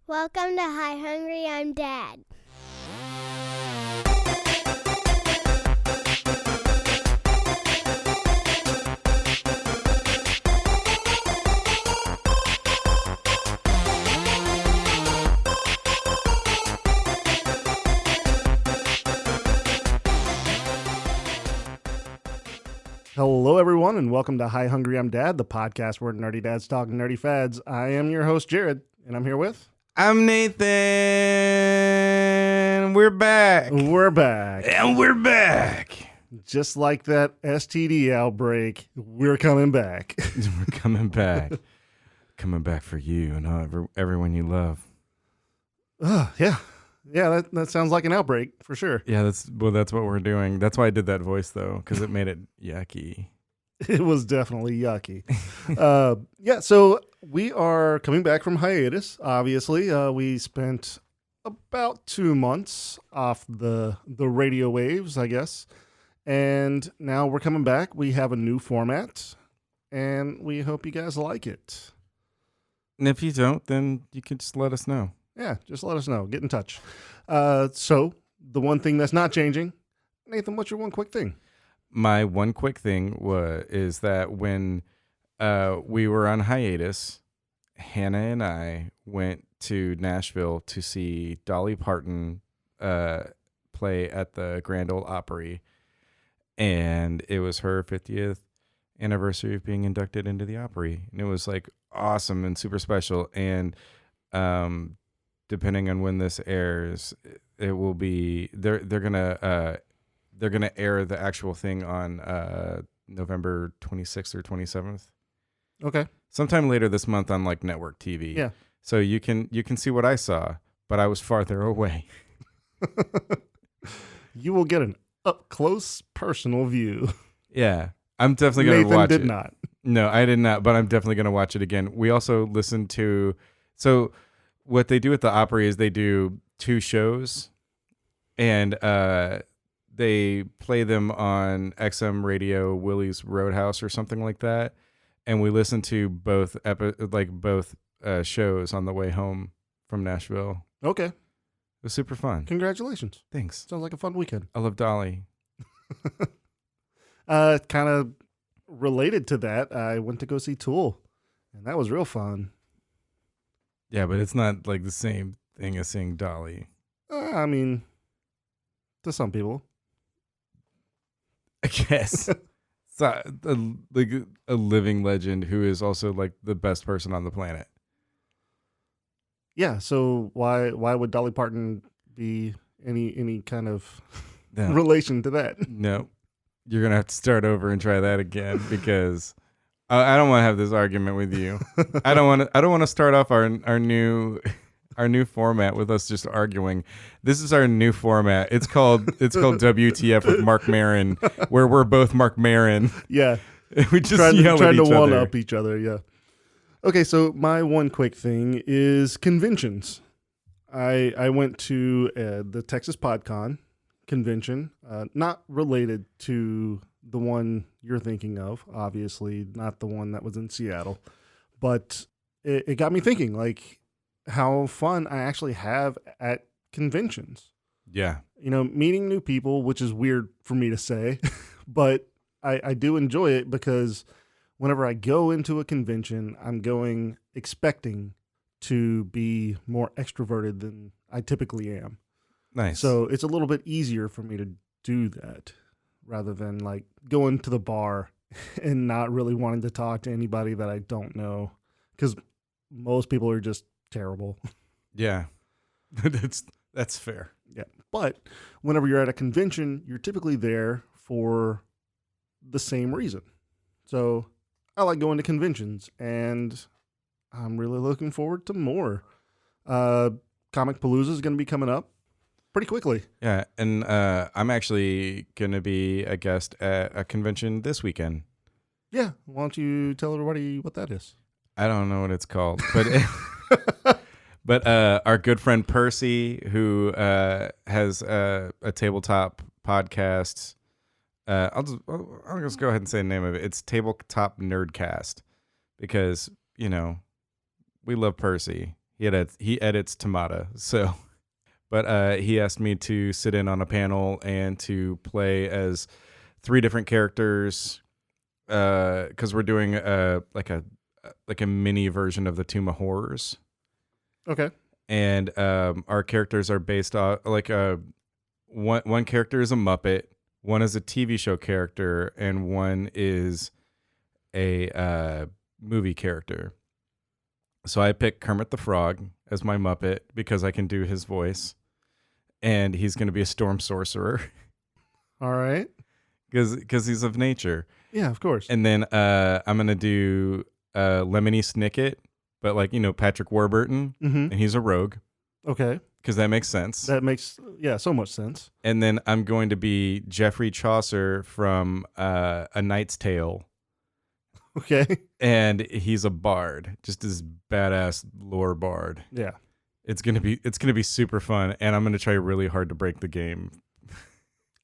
Welcome to Hi Hungry, I'm Dad. Hello, everyone, and welcome to Hi Hungry, I'm Dad, the podcast where nerdy dads talk nerdy fads. I am your host, Jared, and I'm here with... I'm Nathan. We're back. We're back. And we're back. Just like that STD outbreak, we're coming back. We're coming back. Coming back for you and everyone you love. Yeah, that sounds like an outbreak, for sure. Yeah, that's what we're doing. That's why I did that voice, though, because it made it yucky. It was definitely yucky. So we are coming back from hiatus, obviously. We spent about 2 months off the radio waves, I guess. And now we're coming back. We have a new format, and we hope you guys like it. And if you don't, then you can just let us know. Yeah, just let us know. Get in touch. So the one thing that's not changing, Nathan, what's your one quick thing? My one quick thing is that when we were on hiatus, Hannah and I went to Nashville to see Dolly Parton play at the Grand Ole Opry, and it was her 50th anniversary of being inducted into the Opry, and it was like awesome and super special. And depending on when this airs, it will be they're gonna air the actual thing on November 26th or 27th. Okay. Sometime later this month on like network TV. Yeah. So you can see what I saw, but I was farther away. You will get an up close personal view. Yeah. I'm definitely going to watch it. Nathan did not. No, I did not, but I'm definitely going to watch it again. We also listened to, so what they do at the Opry is they do 2 shows, and they play them on XM Radio, Willie's Roadhouse or something like that. And we listened to both shows on the way home from Nashville. Okay. It was super fun. Congratulations. Thanks. Sounds like a fun weekend. I love Dolly. Kind of related to that, I went to go see Tool, and that was real fun. Yeah, but it's not like the same thing as seeing Dolly. I mean, to some people. I guess. Like a living legend who is also like the best person on the planet. Yeah, so why would Dolly Parton be any kind of No. relation to that? No. You're going to have to start over and try that again because I don't want to have this argument with you. I don't want to start off our new format with us just arguing. This is our new format. It's called WTF with Mark Maron, where we're both Mark Maron. Yeah. We just trying yell to at each one other. up each other, yeah. Okay, so my one quick thing is conventions. I went to the Texas PodCon convention, not related to the one you're thinking of, obviously, not the one that was in Seattle, but it got me thinking, like, how fun I actually have at conventions. Yeah. You know, meeting new people, which is weird for me to say, but I do enjoy it because whenever I go into a convention, I'm going expecting to be more extroverted than I typically am. Nice. So it's a little bit easier for me to do that rather than like going to the bar and not really wanting to talk to anybody that I don't know, because most people are just terrible. Yeah. That's fair. Yeah. But whenever you're at a convention, you're typically there for the same reason. So I like going to conventions, and I'm really looking forward to more. Comic Palooza is going to be coming up pretty quickly. Yeah, and I'm actually going to be a guest at a convention this weekend. Yeah. Why don't you tell everybody what that is? I don't know what it's called, but our good friend Percy, who has a tabletop podcast, I'll just go ahead and say the name of it. It's Tabletop Nerdcast, because, you know, we love Percy. He edits Tamada, so. But he asked me to sit in on a panel and to play as 3 different characters, because we're doing like a mini version of the Tomb of Horrors. Okay. And our characters are based off one character is a Muppet, one is a TV show character, and one is a movie character. So I picked Kermit the Frog as my Muppet because I can do his voice, and he's going to be a storm sorcerer. All right. Because he's of nature. Yeah, of course. And then I'm going to do Lemony Snicket, but Patrick Warburton, and he's a rogue. Okay. Because that makes sense. That makes, so much sense. And then I'm going to be Geoffrey Chaucer from A Knight's Tale. Okay. And he's a bard, just this badass lore bard. Yeah. It's gonna be super fun, and I'm gonna try really hard to break the game.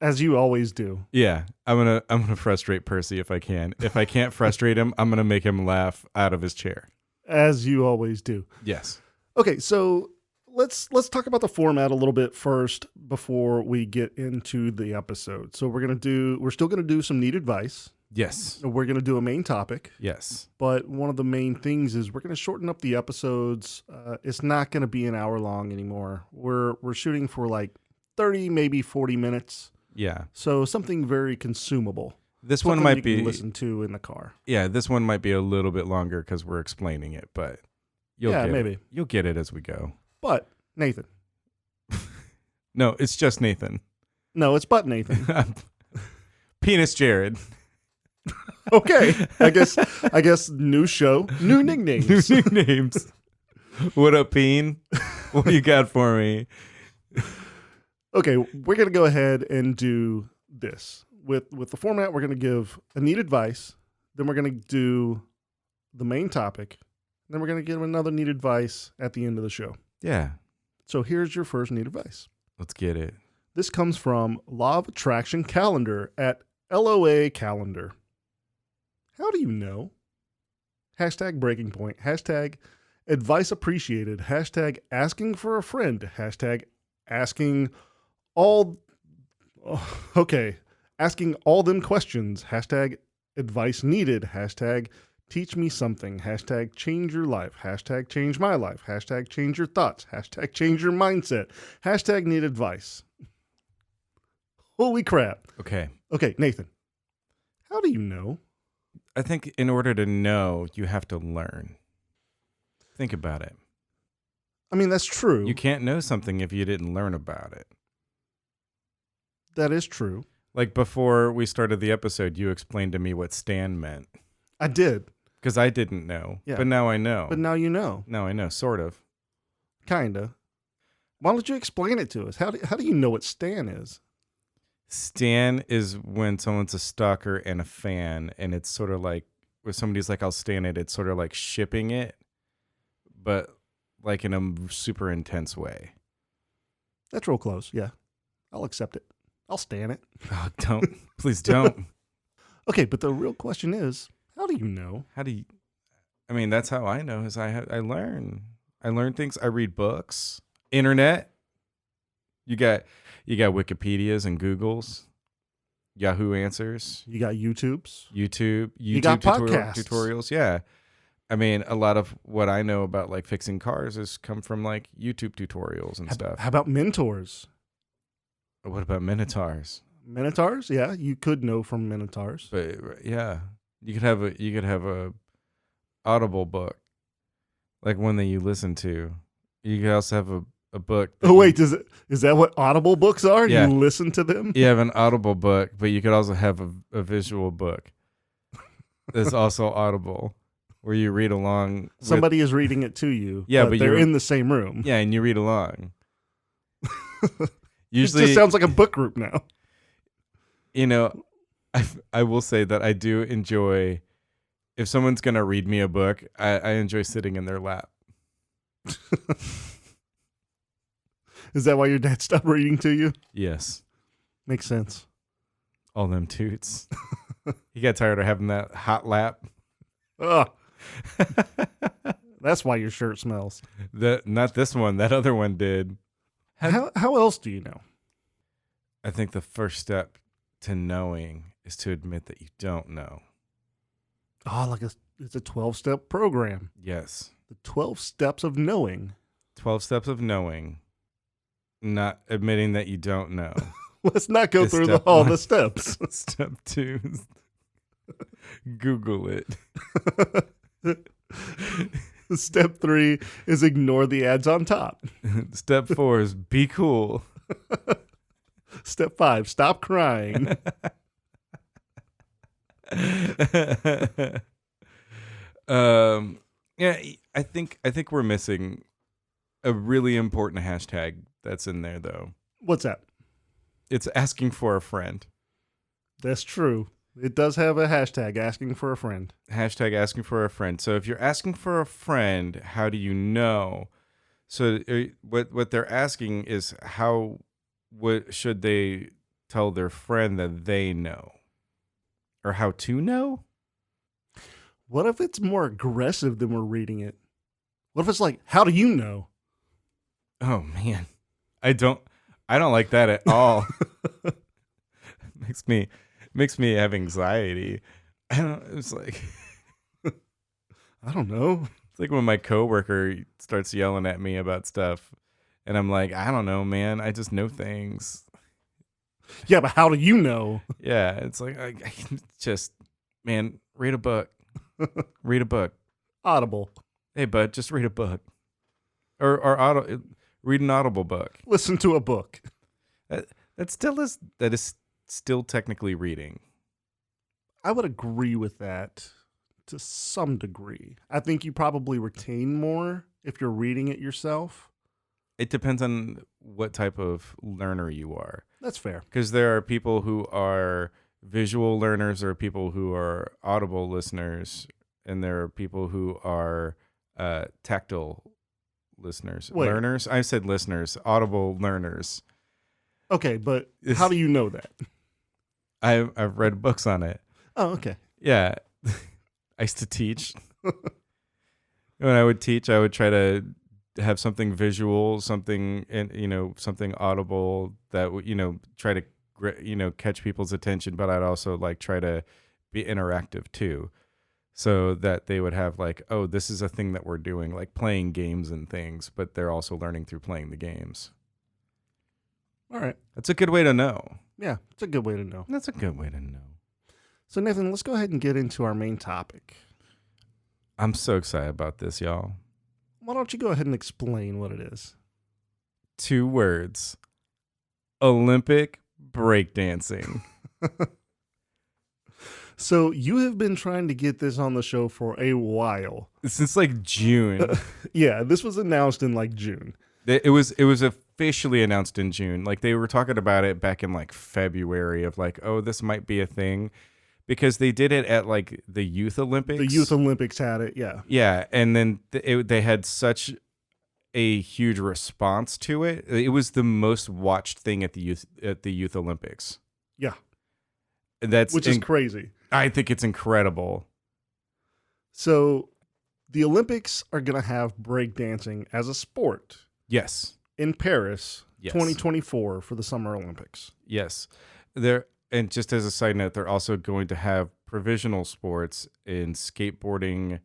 As you always do. Yeah, I'm gonna frustrate Percy if I can. If I can't frustrate him, I'm gonna make him laugh out of his chair. As you always do. Yes. Okay, so let's talk about the format a little bit first before we get into the episode. So we're still gonna do some neat advice. Yes. We're going to do a main topic. Yes. But one of the main things is we're going to shorten up the episodes. It's not going to be an hour long anymore. We're shooting for like 30, maybe 40 minutes. Yeah. So something very consumable. This something one might you be can listen to in the car. Yeah, this one might be a little bit longer because we're explaining it, but maybe you'll get it as we go. But Nathan. No, it's just Nathan. No, it's but Nathan. Penis Jared. Okay, I guess new show, new nicknames. New nicknames. What up, Peen? What you got for me? Okay, we're gonna go ahead and do this with the format. We're gonna give a neat advice, then we're gonna do the main topic, then we're gonna give another neat advice at the end of the show. Yeah. So here's your first neat advice. Let's get it. This comes from Law of Attraction Calendar at LOA Calendar. How do you know? Hashtag breaking point. Hashtag advice appreciated. Hashtag asking for a friend. Hashtag asking all. Okay. Asking all them questions. Hashtag advice needed. Hashtag teach me something. Hashtag change your life. Hashtag change my life. Hashtag change your thoughts. Hashtag change your mindset. Hashtag need advice. Holy crap. Okay. Okay, Nathan. How do you know? I think in order to know, you have to learn. Think about it. I mean, that's true. You can't know something if you didn't learn about it. That is true. Like before we started the episode, you explained to me what stan meant. I did. Because I didn't know. Yeah. But now I know. But now you know. Now I know, sort of. Kinda. Why don't you explain it to us? How do you know what stan is? Stan is when someone's a stalker and a fan, and it's sort of like when somebody's like, I'll stan it, it's sort of like shipping it, but like in a super intense way. That's real close, yeah. I'll accept it. I'll stan it. Oh, don't. Please don't. Okay, but the real question is, how do you know? I mean, that's how I know is I learn. I learn things. I read books. Internet. You got Wikipedias and Googles, Yahoo Answers. You got YouTubes. YouTube got podcasts. tutorials. Yeah. I mean, a lot of what I know about like fixing cars has come from like YouTube tutorials and stuff. How about mentors? What about Minotaurs? Minotaurs? Yeah, you could know from Minotaurs. But yeah, you could have a Audible book, like one that you listen to. You could also have a book. Oh wait, is that what Audible books are? Yeah. You listen to them? You have an Audible book, but you could also have a visual book that's also Audible, where you read along. Somebody is reading it to you. Yeah, but they're in the same room. Yeah, and you read along. Usually, it just sounds like a book group now. You know, I will say that I do enjoy. If someone's gonna read me a book, I enjoy sitting in their lap. Is that why your dad stopped reading to you? Yes. Makes sense. All them toots. He got tired of having that hot lap. Ugh. That's why your shirt smells. Not this one. That other one did. How else do you know? I think the first step to knowing is to admit that you don't know. Oh, it's a 12-step program. Yes. The 12 steps of knowing. 12 steps of knowing, not admitting that you don't know. Let's not go Is through step all one. the steps. Step 2, Google it. Step 3 is ignore the ads on top. Step 4 is be cool. Step 5, stop crying. Yeah, I think we're missing a really important hashtag that's in there though. What's that? It's asking for a friend. That's true. It does have a hashtag, asking for a friend. Hashtag asking for a friend. So if you're asking for a friend, how do you know? So what they're asking is what should they tell their friend that they know? Or how to know? What if it's more aggressive than we're reading it? What if it's like, how do you know? Oh man. I don't like that at all. makes me have anxiety. It's like I don't know. It's like when my coworker starts yelling at me about stuff and I'm like, I don't know, man. I just know things. Yeah, but how do you know? Yeah, it's like I just, man, read a book. Read a book. Audible. Hey, bud, just read a book. Or read an Audible book. Listen to a book. That is still technically reading. I would agree with that to some degree. I think you probably retain more if you're reading it yourself. It depends on what type of learner you are. That's fair. Because there are people who are visual learners, there are people who are audible listeners, and there are people who are tactile listeners. Wait. Learners? I said listeners. Audible learners. Okay, but how do you know that? I've read books on it. Oh, okay. Yeah. I used to teach. When I would teach, I would try to have something visual, something audible that would, try to, catch people's attention, but I'd also like try to be interactive too. So that they would have like, oh, this is a thing that we're doing, like playing games and things, but they're also learning through playing the games. All right. That's a good way to know. Yeah, it's a good way to know. That's a good way to know. So, Nathan, let's go ahead and get into our main topic. I'm so excited about this, y'all. Why don't you go ahead and explain what it is? 2 words. Olympic breakdancing. So you have been trying to get this on the show for a while. Since like June. Yeah, this was announced in like June. It was officially announced in June. Like they were talking about it back in like February of like, oh, this might be a thing. Because they did it at like the Youth Olympics. The Youth Olympics had it, yeah. Yeah, and then they had such a huge response to it. It was the most watched thing at the Youth Olympics. Yeah. Which is crazy. I think it's incredible. So the Olympics are going to have breakdancing as a sport. Yes. In Paris, yes. 2024 for the Summer Olympics. Yes. And just as a side note, they're also going to have provisional sports in skateboarding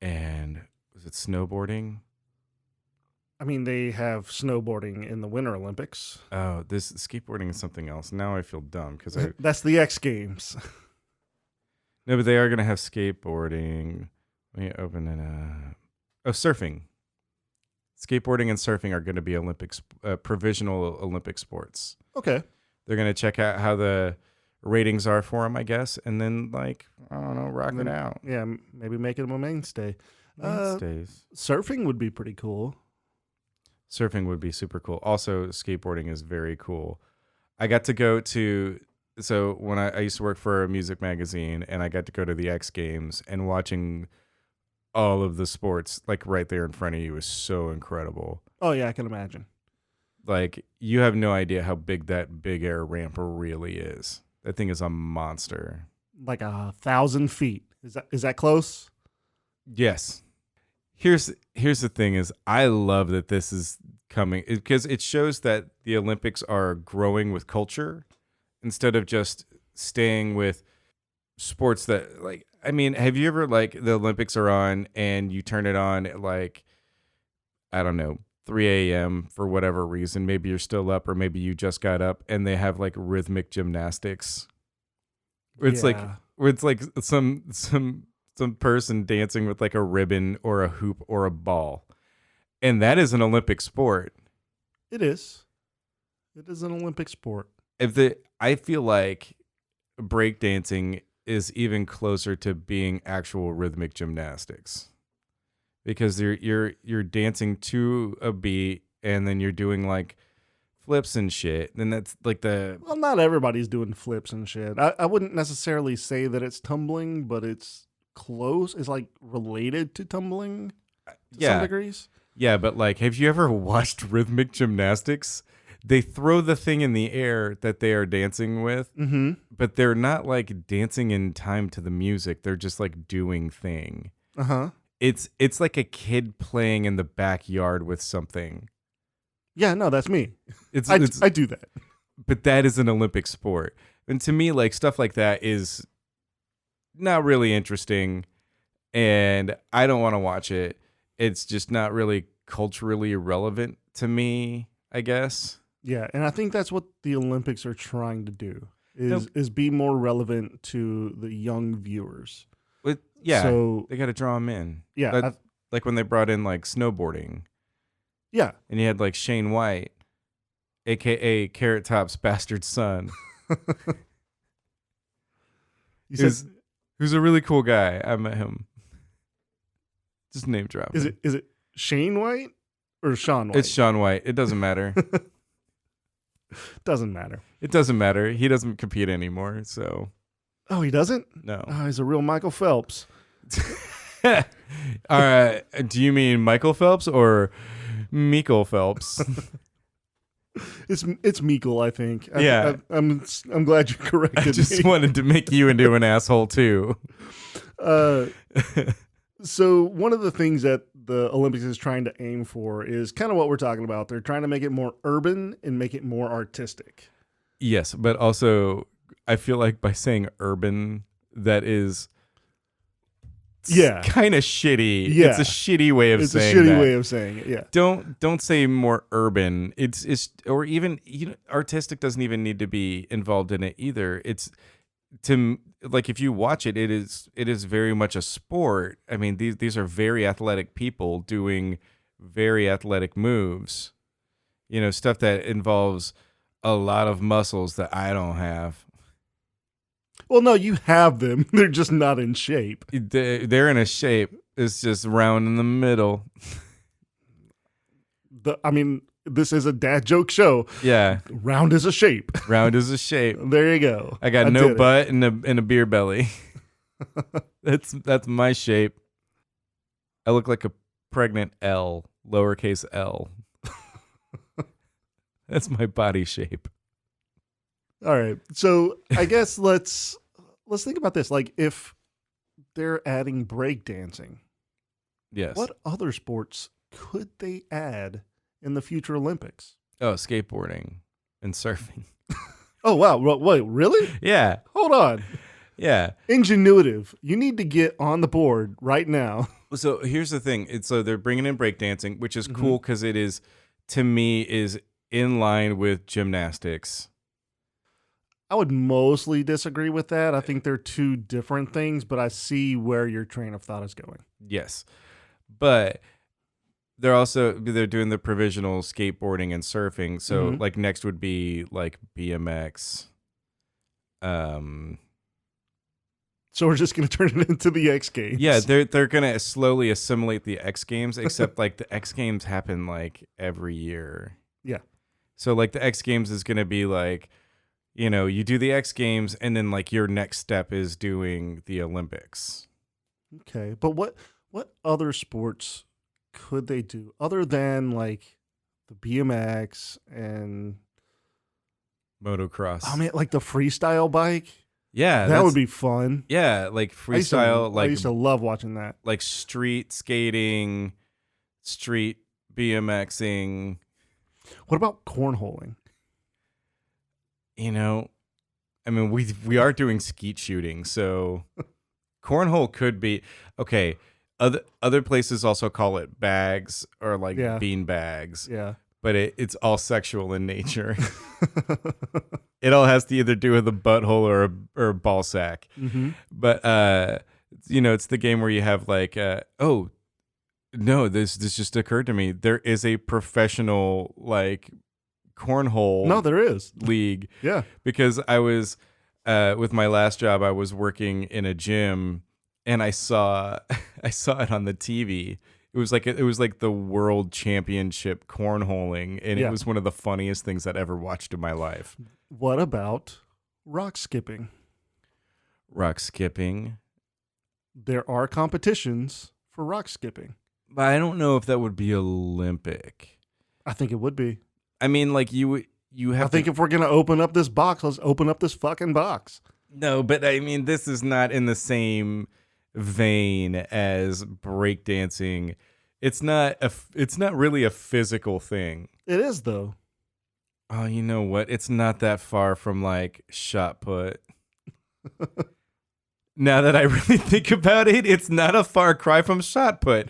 and was it snowboarding? I mean, they have snowboarding in the Winter Olympics. Oh, this skateboarding is something else. Now I feel dumb because that's the X Games. No, but they are going to have skateboarding. Let me open it up. Oh, surfing. Skateboarding and surfing are going to be provisional Olympic sports. Okay. They're going to check out how the ratings are for them, I guess, and then, like, I don't know, rock it out. Yeah, maybe make it a mainstay. Mainstays. Surfing would be pretty cool. Surfing would be super cool. Also, skateboarding is very cool. I got to go to... So when I used to work for a music magazine, and I got to go to the X Games, and watching all of the sports, like, right there in front of you was so incredible. Oh, yeah, I can imagine. Like, you have no idea how big that big air ramp really is. That thing is a monster. Like 1,000 feet. Is that close? Yes. Here's the thing is I love that this is coming because it shows that the Olympics are growing with culture instead of just staying with sports that like I mean, have you ever like the Olympics are on and you turn it on at like I don't know, 3 a.m. for whatever reason. Maybe you're still up or maybe you just got up and they have like rhythmic gymnastics. Where it's like some person dancing with like a ribbon or a hoop or a ball. And that is an Olympic sport. It is. It is an Olympic sport. I feel like breakdancing is even closer to being actual rhythmic gymnastics. Because you're dancing to a beat and then you're doing like flips and shit. And that's like well, not everybody's doing flips and shit. I wouldn't necessarily say that it's tumbling, but it's close. It's like related to tumbling to some degrees. Yeah, but like, have you ever watched rhythmic gymnastics? They throw the thing in the air that they are dancing with, but they're not like dancing in time to the music. They're just like doing thing. It's like a kid playing in the backyard with something. Yeah, no, that's me. I do that. But that is an Olympic sport. And to me, like stuff like that is not really interesting and I don't want to watch it. It's just not really culturally relevant to me, I guess. Yeah, and I think that's what the Olympics are trying to do is be more relevant to the young viewers. Yeah, so they got to draw them in. Yeah, like when they brought in like snowboarding. Yeah, and you had like Shane White, aka Carrot Top's bastard son. Who's a really cool guy. I met him. Just name drop. Is it Shane White or Sean White? It's Sean White. It doesn't matter. Doesn't matter. It doesn't matter. He doesn't compete anymore. So. Oh, he doesn't? No. Oh, he's a real Michael Phelps. All right. Do you mean Michael Phelps or Michael Phelps? It's Meekle, I think. Yeah. I'm glad you corrected me. I just wanted to make you into an asshole too. So one of the things that the Olympics is trying to aim for is kind of what we're talking about. They're trying to make it more urban and make it more artistic. Yes, but also I feel like by saying urban, that is kind of shitty. Yeah. It's a shitty way of saying that. It's a shitty that. way of saying it, yeah. Don't say more urban. It's or even artistic doesn't even need to be involved in it either. It's to like if you watch it, it is very much a sport. I mean, these are very athletic people doing very athletic moves. Stuff that involves a lot of muscles that I don't have. Well, no, you have them. They're just not in shape. They're in a shape. It's just round in the middle. This is a dad joke show. Yeah. Round is a shape. Round is a shape. There you go. I got no butt and a beer belly. That's my shape. I look like a pregnant L, lowercase L. That's my body shape. All right. So I guess let's think about this. Like if they're adding breakdancing, yes, what other sports could they add in the future Olympics? Oh, skateboarding and surfing. Oh, wow. Wait, really? Yeah. Hold on. Yeah. Ingenuitive. You need to get on the board right now. So here's the thing. So they're bringing in breakdancing, which is cool because it is, to me, is in line with gymnastics. I would mostly disagree with that. I think they're two different things, but I see where your train of thought is going. Yes. But they're doing the provisional skateboarding and surfing. So like next would be like BMX. So we're just going to turn it into the X Games. Yeah, they're going to slowly assimilate the X Games, except like the X Games happen like every year. Yeah. So like the X Games is going to be like, you do the X Games and then like your next step is doing the Olympics. Okay. But what other sports could they do other than like the BMX and motocross? I mean, like the freestyle bike. Yeah, That would be fun. Yeah, like I used to- freestyle, I used to love watching that. like street skating, street BMXing. What about cornholing? You know, I mean, we are doing skeet shooting, so cornhole could be okay. Other places also call it bags or like Yeah. bean bags, Yeah. but it's all sexual in nature. It all has to either do with a butthole or a ball sack. Mm-hmm. But it's the game where you have like oh no, this just occurred to me. There is a professional like cornhole No, there is. league. Yeah. Because I was with my last job, I was working in a gym, and I saw it on the TV. It was like the world championship cornholing, and Yeah. it was one of the funniest things I'd ever watched in my life. What about rock skipping? Rock skipping, There are competitions for rock skipping. but I don't know if that would be Olympic. I think it would be. I mean, like you have I think if we're going to open up this box, let's open up this fucking box. No, but I mean, this is not in the same vein as breakdancing. It's not really a physical thing. It is, though. Oh, you know what? It's not that far from like shot put. Now that I really think about it, it's not a far cry from shot put.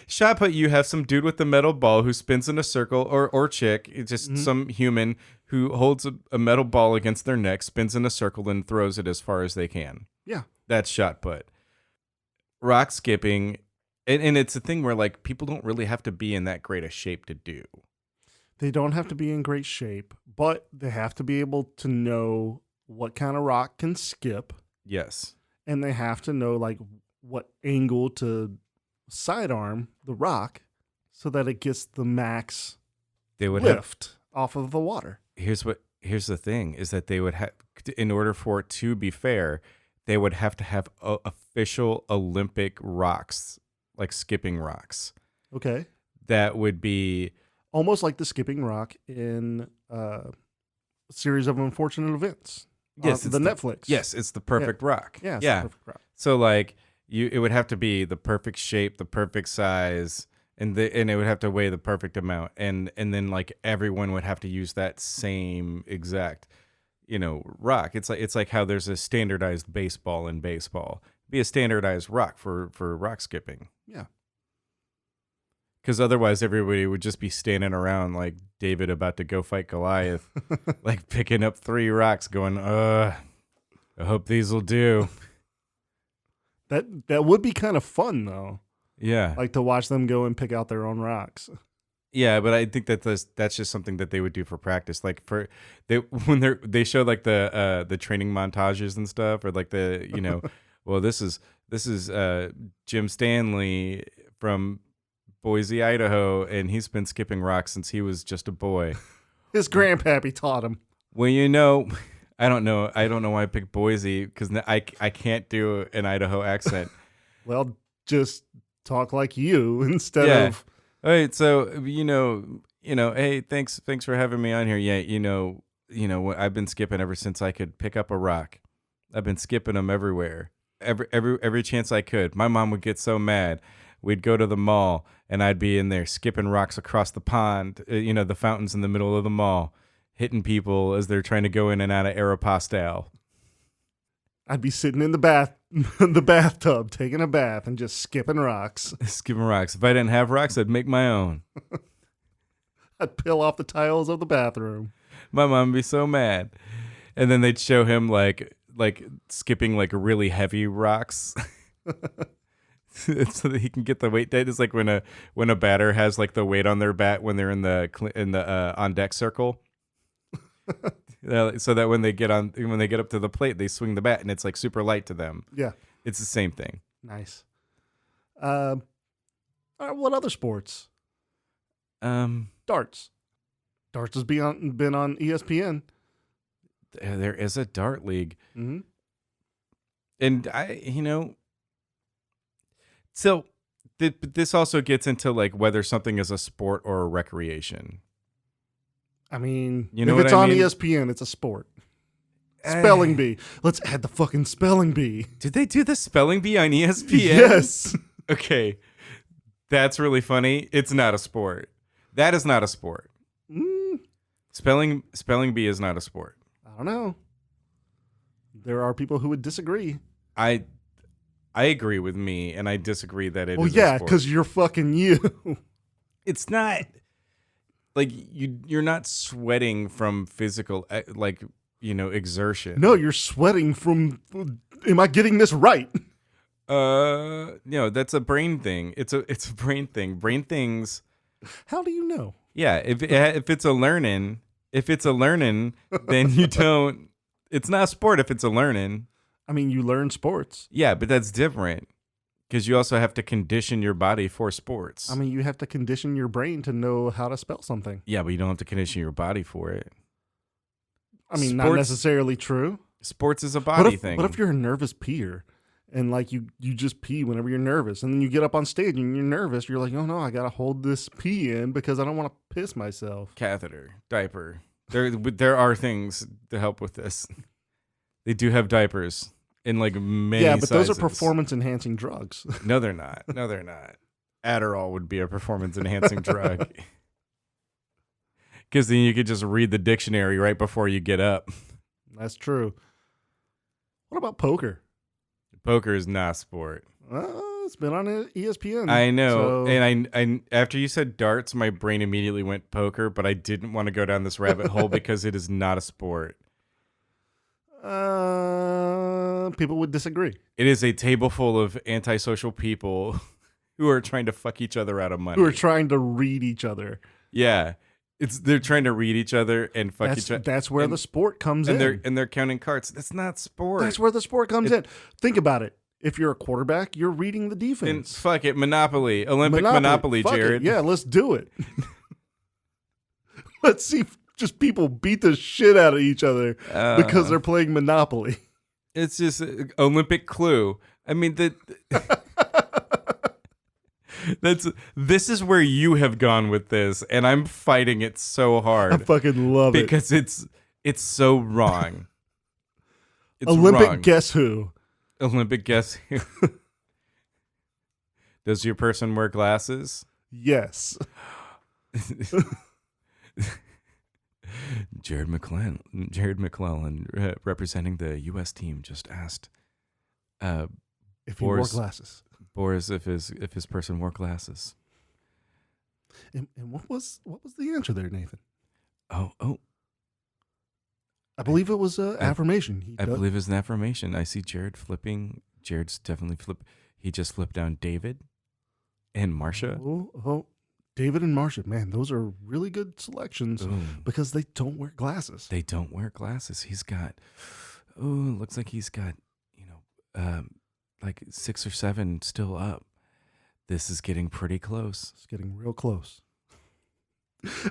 Shot put, you have some dude with the metal ball who spins in a circle, or chick, it's just some human who holds a metal ball against their neck, spins in a circle, and throws it as far as they can. Yeah. That's shot put. Rock skipping, and it's a thing where like people don't really have to be in that great a shape to do. They don't have to be in great shape, but they have to be able to know what kind of rock can skip. Yes. And they have to know like what angle to sidearm the rock so that it gets the max They would have. lift off of the water. Here's the thing is that they would have, in order for it to be fair, they would have to have official Olympic rocks, like skipping rocks. Okay. That would be Almost like the skipping rock in a series of unfortunate events. yes, the Netflix. Yes, it's the perfect rock. Yeah. It's yeah. the perfect rock. So like it would have to be the perfect shape, the perfect size, and it would have to weigh the perfect amount, and then like everyone would have to use that same exact, rock. It's like how there's a standardized baseball in baseball. Be a standardized rock for rock skipping. Yeah. Because otherwise, everybody would just be standing around like David about to go fight Goliath, like picking up 3 rocks, going, I hope these will do. That would be kind of fun though. Yeah. Like to watch them go and pick out their own rocks. Yeah, but I think that's just something that they would do for practice. Like when they show like the training montages and stuff, or like well, this is Jim Stanley from Boise, Idaho, and he's been skipping rocks since he was just a boy. His grandpappy taught him. Well, I don't know why I picked Boise, because I can't do an Idaho accent. Well, just talk like you instead Yeah. of. All right, so hey, thanks for having me on here. Yeah, I've been skipping ever since I could pick up a rock. I've been skipping them everywhere, every chance I could. My mom would get so mad. We'd go to the mall, and I'd be in there skipping rocks across the pond. The fountains in the middle of the mall, hitting people as they're trying to go in and out of Aeropostale. I'd be sitting in the bathtub, taking a bath, and just skipping rocks. Skipping rocks. If I didn't have rocks, I'd make my own. I'd peel off the tiles of the bathroom. My mom would be so mad. And then they'd show him like skipping like really heavy rocks. So that he can get the weight down. It's like when a batter has like the weight on their bat when they're in the on deck circle. So that when they get up to the plate, they swing the bat and it's like super light to them. Yeah. It's the same thing. Nice. All right, what other sports? Darts. Darts has been on ESPN. There is a dart league. Mm-hmm. And so this also gets into like whether something is a sport or a recreation. I mean, You know if what it's I on mean? ESPN, it's a sport. Spelling bee. Let's add the fucking spelling bee. Did they do the spelling bee on ESPN? Yes. Okay. That's really funny. It's not a sport. That is not a sport. Spelling bee is not a sport. I don't know. There are people who would disagree. I agree with me, and I disagree that it is Well, a yeah, sport. because you're fucking you. It's not like you're not sweating from physical exertion. No, you're sweating from. Am I getting this right? No, that's a brain thing. It's a brain thing. Brain things. How do you know? Yeah, if it's a learning, then you don't. It's not a sport if it's a learning. I mean, you learn sports. Yeah, but that's different because you also have to condition your body for sports. I mean, you have to condition your brain to know how to spell something. Yeah, but you don't have to condition your body for it. I mean, not necessarily true. Sports is a body thing. What if you're a nervous peer and like you just pee whenever you're nervous, and then you get up on stage and you're nervous? You're like, oh no, I gotta hold this pee in because I don't want to piss myself. Catheter, diaper. There are things to help with this. They do have diapers in like many Yeah, but sizes. those are performance enhancing drugs. No, they're not. No, they're not. Adderall would be a performance enhancing drug. Because then you could just read the dictionary right before you get up. That's true. What about poker? Poker is not a sport. It's been on ESPN. I know. so- And I after you said darts, my brain immediately went poker, but I didn't want to go down this rabbit hole because it is not a sport. People would disagree. It is a table full of antisocial people who are trying to fuck each other out of money. Who are trying to read each other. Yeah. They're trying to read each other and fuck each other. That's where the sport comes in. They're counting cards. That's not sport. That's where the sport comes in. Think about it. If you're a quarterback, you're reading the And defense. fuck it, Monopoly. Olympic Monopoly, Fuck it. Jared. Yeah, let's do it. Let's see just people beat the shit out of each other because they're playing Monopoly. It's just Olympic Clue. I mean, this is where you have gone with this, and I'm fighting it so hard. I fucking love it. Because it's so wrong. It's Olympic wrong. Guess Who? Olympic Guess Who. Does your person wear glasses? Yes. Jared McClellan, representing the U.S. team, just asked If he wore glasses. Boris if his person wore glasses. And what was the answer there, Nathan? Oh. I believe it was affirmation. I believe it's an affirmation. I see Jared flipping. Jared's definitely He just flipped down David and Marsha. Oh, David and Marsha, man, those are really good selections because they don't wear glasses. They don't wear glasses. He's got, looks like he's got, like 6 or 7 still up. This is getting pretty close. It's getting real close.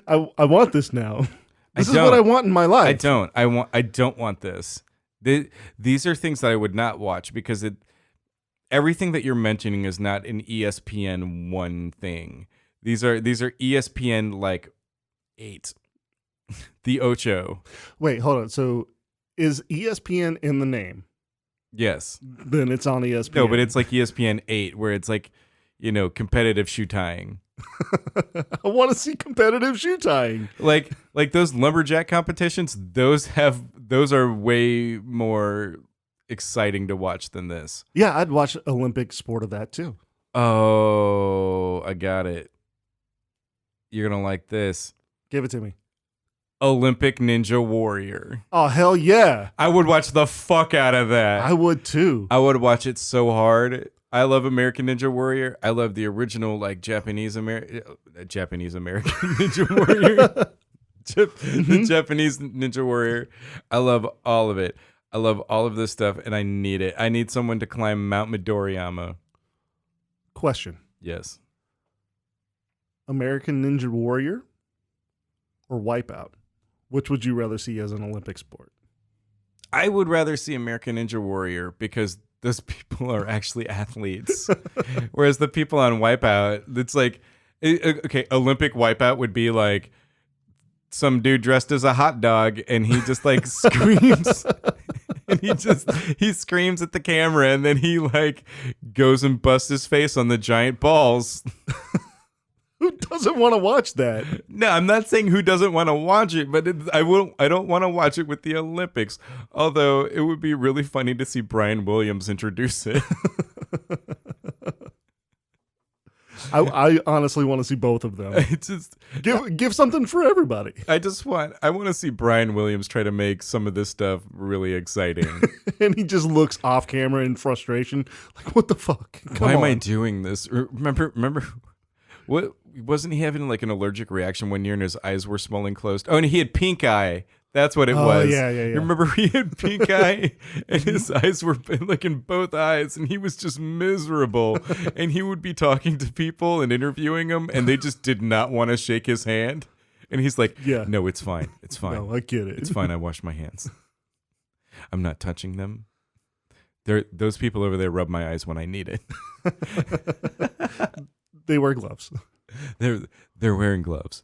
I want this now. This is don't. what I want in my life. I don't want this. These are things that I would not watch because everything that you're mentioning is not an ESPN 1 thing. These are ESPN like 8. The Ocho. Wait, hold on. So is ESPN in the name? Yes. Then it's on ESPN. No, but it's like ESPN 8 where it's like, competitive shoe tying. I want to see competitive shoe tying. Like those lumberjack competitions, those are way more exciting to watch than this. Yeah, I'd watch Olympic sport of that too. Oh, I got it. You're going to like this. Give it to me. Olympic Ninja Warrior. Oh, hell yeah. I would watch the fuck out of that. I would too. I would watch it so hard. I love American Ninja Warrior. I love the original like Japanese American Ninja Warrior. The Japanese Ninja Warrior. I love all of it. I love all of this stuff and I need it. I need someone to climb Mount Midoriyama. Question. Yes. American Ninja Warrior or Wipeout? Which would you rather see as an Olympic sport? I would rather see American Ninja Warrior because those people are actually athletes. Whereas the people on Wipeout, it's like, okay, Olympic Wipeout would be like some dude dressed as a hot dog, and he just like screams. And he screams at the camera, and then he like goes and busts his face on the giant balls. Who doesn't want to watch that? No, I'm not saying who doesn't want to watch it, but I don't want to watch it with the Olympics. Although it would be really funny to see Brian Williams introduce it. I honestly want to see both of them. It's just Give something for everybody. I want to see Brian Williams try to make some of this stuff really exciting. And he just looks off camera in frustration, like, what the fuck? Why am I doing this? Remember what wasn't he having like an allergic reaction one year and his eyes were swollen closed? Oh, and he had pink eye. That's what it was. Yeah. You remember he had pink eye and his eyes were like in both eyes and he was just miserable. And he would be talking to people and interviewing them and they just did not want to shake his hand. And he's like, Yeah. No, it's fine. It's fine. No, I get it. It's fine. I washed my hands. I'm not touching them. Those people over there rub my eyes when I need it. They wear gloves. They're wearing gloves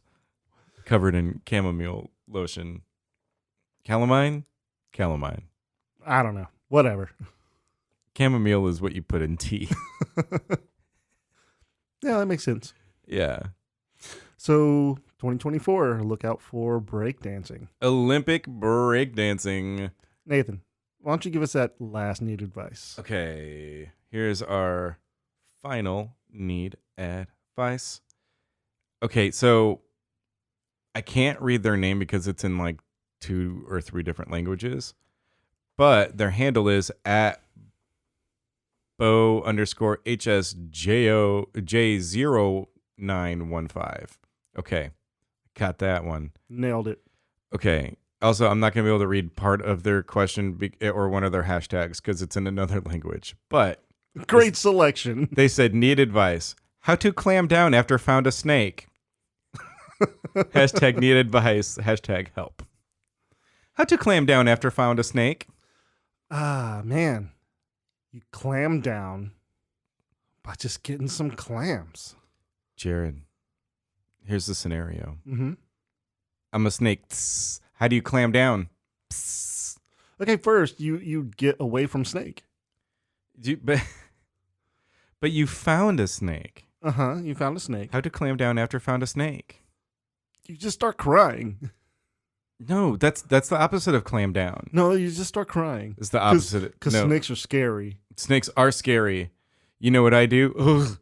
covered in chamomile lotion. Calamine? I don't know. Whatever. Chamomile is what you put in tea. Yeah, that makes sense. Yeah. So 2024, look out for breakdancing. Olympic breakdancing. Nathan, why don't you give us that last need advice? Okay. Here's our final need advice. Okay, so I can't read their name because it's in like 2 or 3 different languages, but their handle is at Bo_HSJ0915. Okay, got that one. Nailed it. Okay. Also, I'm not going to be able to read part of their question or one of their hashtags because it's in another language. But Great selection. they said, need advice. How to clam down after found a snake. Hashtag need advice. Hashtag help. How to clam down after found a snake. Ah, man. You clam down by just getting some clams. Jared, here's the scenario. Mm-hmm. I'm a snake. Tss. How do you clam down? Psst. Okay, first, you get away from snake. But you found a snake. Uh-huh, you found a snake. How to clam down after found a snake? You just start crying. No, that's the opposite of clam down. No, you just start crying. It's the opposite. Because No, snakes are scary. snakes are scary. You know what I do? Ugh.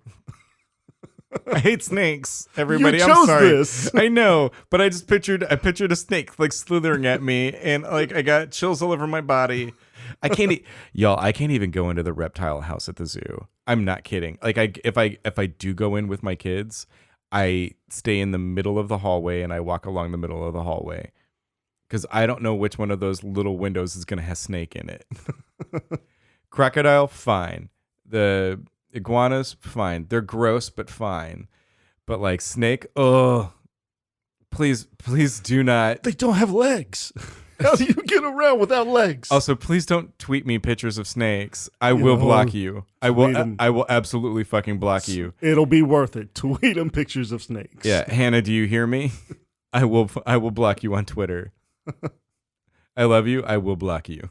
I hate snakes. Everybody, You I'm chose sorry. this. I know, but I pictured a snake like slithering at me, and like I got chills all over my body. I can't, y'all. I can't even go into the reptile house at the zoo. I'm not kidding. Like if I do go in with my kids, I stay in the middle of the hallway and I walk along the middle of the hallway because I don't know which one of those little windows is gonna have snake in it. Crocodile, fine. The iguanas, fine. They're gross, but fine. But like snake, oh, please do not. They don't have legs. How do you get around without legs? Also, please don't tweet me pictures of snakes. I will block you. I tweet 'em. will absolutely fucking block you. It'll be worth it. Tweet them pictures of snakes. Yeah, Hannah, do you hear me? I will block you on Twitter. I love you. I will block you.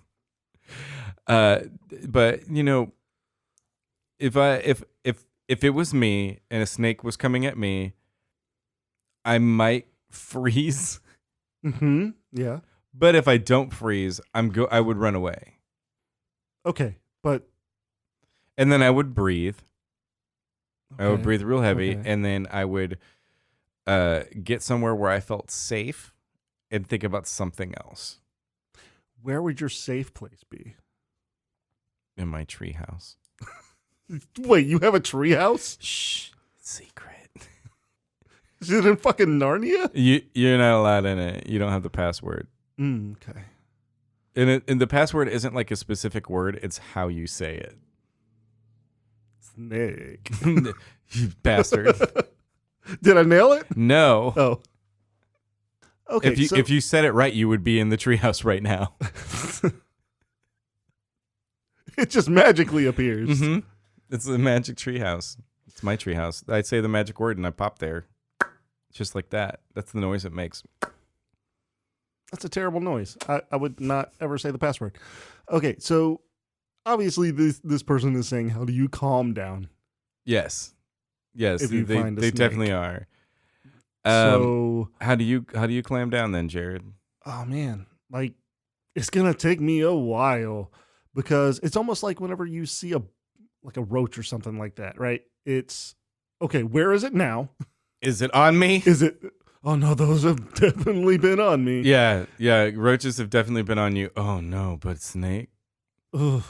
But you know, if it was me and a snake was coming at me, I might freeze. Mm-hmm. Yeah. But if I don't freeze, I would run away. Okay, but And then I would breathe. I would okay. breathe real heavy, Okay. and then I would get somewhere where I felt safe and think about something else. Where would your safe place be? In my treehouse. Wait, you have a treehouse? Shh, secret. Is it in fucking Narnia? You're not allowed in it. You don't have the password. Okay. And the password isn't like a specific word. It's how you say it. Snake. You bastard. Did I nail it? No. Oh. Okay. If you said it right, you would be in the treehouse right now. It just magically appears. Mm-hmm. It's a magic treehouse. It's my treehouse. I'd say the magic word and I pop there. Just like that. That's the noise it makes. That's a terrible noise. I would not ever say the password. Okay, so obviously this person is saying, how do you calm down? Yes, If you find a they snake. definitely are. So how do you clam down then, Jared? oh man, like it's gonna take me a while because it's almost like whenever you see a roach or something like that, right? It's okay. Where is it now? Is it on me? Is it? Oh no, those have definitely been on me. Yeah. Roaches have definitely been on you. Oh no, but snake. Ugh.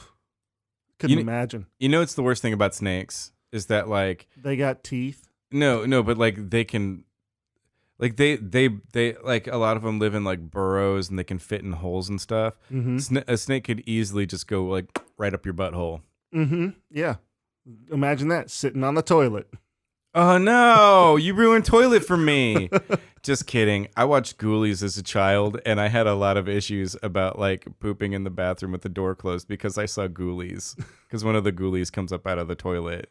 Couldn't imagine. You know, it's the worst thing about snakes is that like They got teeth. no, but like they can. Like they like a lot of them live in like burrows and they can fit in holes and stuff. Mm-hmm. A snake could easily just go like right up your butthole. Mm-hmm. Yeah. Imagine that sitting on the toilet. Oh no, you ruined toilet for me. Just kidding. I watched Ghoulies as a child and I had a lot of issues about like pooping in the bathroom with the door closed because I saw Ghoulies. Because one of the Ghoulies comes up out of the toilet.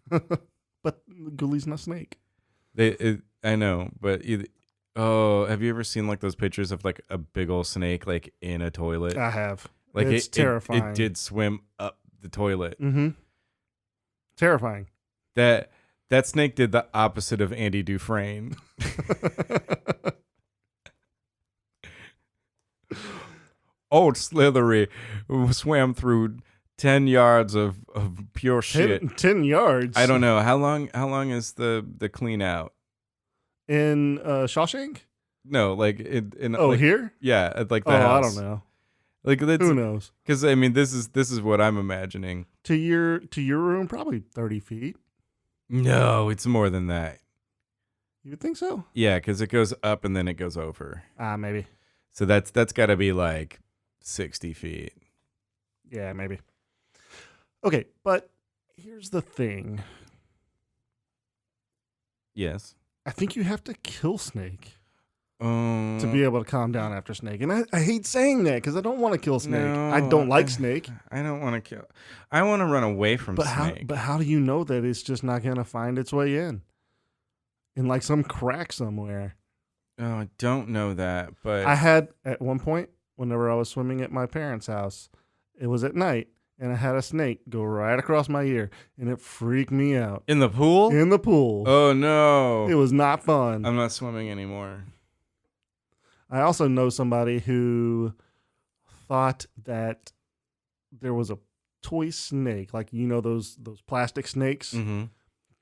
But Ghoulies not snake. I know, but have you ever seen like those pictures of like a big old snake like in a toilet? I have. Like it's terrifying. It did swim up the toilet. Mm-hmm. Terrifying. That snake did the opposite of Andy Dufresne. Old Slithery swam through 10 yards of pure shit. 10 yards. I don't know how long is the clean out in Shawshank. No, like in like, here. Yeah, at like the I house. don't know. Like who knows? Because I mean, this is what I'm imagining. To your room, probably 30 feet. No, it's more than that. You would think so? Yeah, because it goes up and then it goes over. Maybe. So that's got to be like 60 feet. Yeah, maybe. Okay, but here's the thing. Yes. I think you have to kill Snake to be able to calm down after Snake. And I hate saying that because I don't want to kill Snake. No, I don't like Snake. I don't want to kill. I want to run away from Snake. But how do you know that it's just not going to find its way in like some crack somewhere? Oh, I don't know that. But I had at one point, whenever I was swimming at my parents' house, it was at night. And I had a snake go right across my ear, and it freaked me out. In the pool? In the pool. Oh, no. It was not fun. I'm not swimming anymore. I also know somebody who thought that there was a toy snake, like, you know, those plastic snakes. Mm-hmm.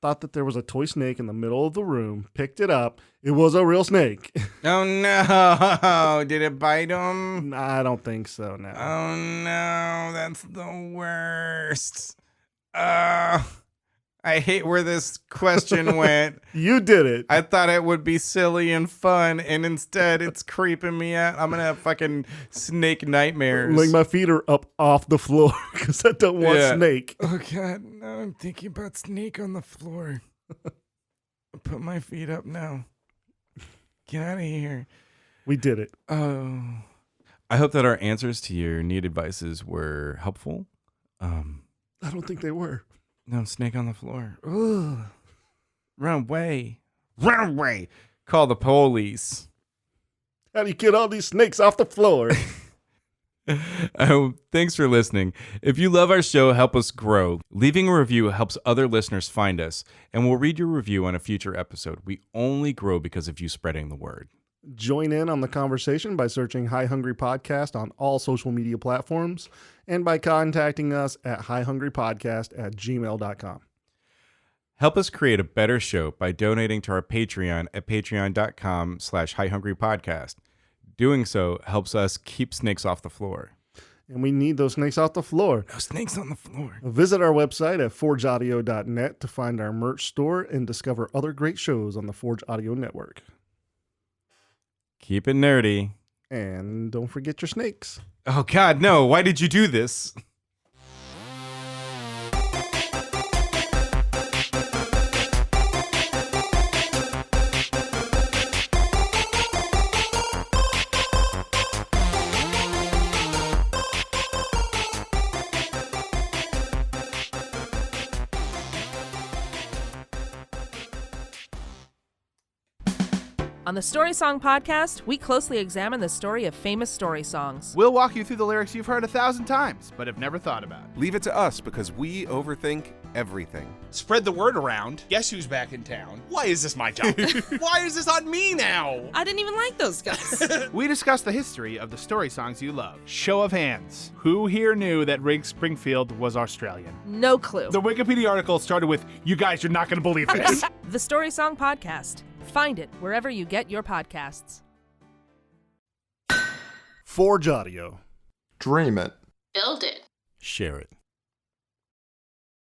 Thought that there was a toy snake in the middle of the room, picked it up. It was a real snake. Oh, no. Did it bite him? I don't think so, no. Oh, no. That's the worst. I hate where this question went. You did it. I thought it would be silly and fun, and instead it's creeping me out. I'm going to have fucking snake nightmares. Like my feet are up off the floor because I don't want Snake. Oh, God. Now I'm thinking about Snake on the floor. I'll put my feet up now. Get out of here. We did it. Oh. I hope that our answers to your need advices were helpful. I don't think they were. No, Snake on the floor. Ugh. Run away. Run away. Call the police. How do you get all these snakes off the floor? Thanks for listening. If you love our show, help us grow. Leaving a review helps other listeners find us, and we'll read your review on a future episode. We only grow because of you spreading the word. Join in on the conversation by searching High Hungry Podcast on all social media platforms and by contacting us at highhungrypodcast@gmail.com. Help us create a better show by donating to our Patreon at patreon.com/highhungrypodcast. Doing so helps us keep snakes off the floor. And we need those snakes off the floor. No snakes on the floor. Visit our website at forgeaudio.net to find our merch store and discover other great shows on the Forge Audio Network. Keep it nerdy. And don't forget your snakes. Oh, God, no. Why did you do this? On the Story Song Podcast, we closely examine the story of famous story songs. We'll walk you through the lyrics you've heard 1,000 times, but have never thought about. Leave it to us because we overthink everything. Spread the word around. Guess who's back in town? Why is this my job? Why is this on me now? I didn't even like those guys. We discuss the history of the story songs you love. Show of hands. Who here knew that Rick Springfield was Australian? No clue. The Wikipedia article started with, "You guys, you're not going to believe this." The Story Song Podcast. Find it wherever you get your podcasts. Forge Audio. Dream it. Build it. Share it.